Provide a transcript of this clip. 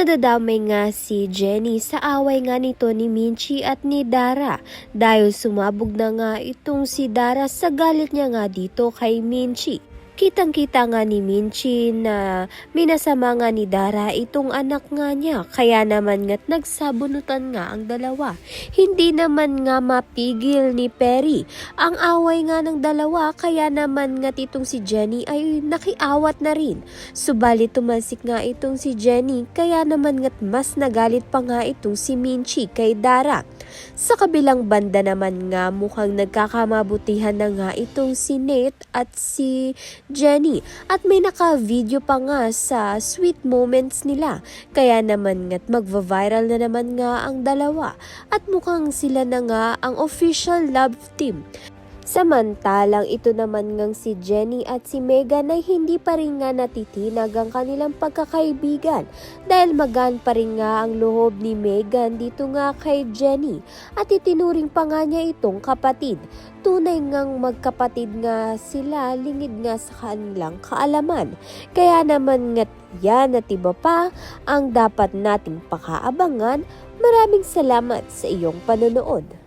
Nadadamay nga si Jenny sa away nga nito ni Minchi at ni Dara dahil sumabog na nga itong si Dara sa galit niya nga dito kay Minchi. Kitang-kita nga ni Minchi na minasama nga ni Dara itong anak nga niya, kaya naman nga't nagsabunutan nga ang dalawa. Hindi naman nga mapigil ni Perry ang away nga ng dalawa, kaya naman nga't itong si Jenny ay nakiawat na rin. Subalit tumalsik nga itong si Jenny, kaya naman nga't mas nagalit pa nga itong si Minchi kay Dara. Sa kabilang banda naman nga mukhang nagkakamabutihan na nga itong si Nate at si Jenny at may naka-video pa nga sa sweet moments nila, kaya naman nga't magva-viral na naman nga ang dalawa at mukhang sila na nga ang official love team. Samantalang ito naman ngang si Jenny at si Megan ay hindi pa rin nga natitinag ang kanilang pagkakaibigan dahil magaan pa rin nga ang loob ni Megan dito nga kay Jenny at itinuring pa nga niya itong kapatid. Tunay ngang magkapatid nga sila, lingid nga sa kanilang kaalaman. Kaya naman nga't yan at iba pa ang dapat nating pakaabangan. Maraming salamat sa iyong panonood.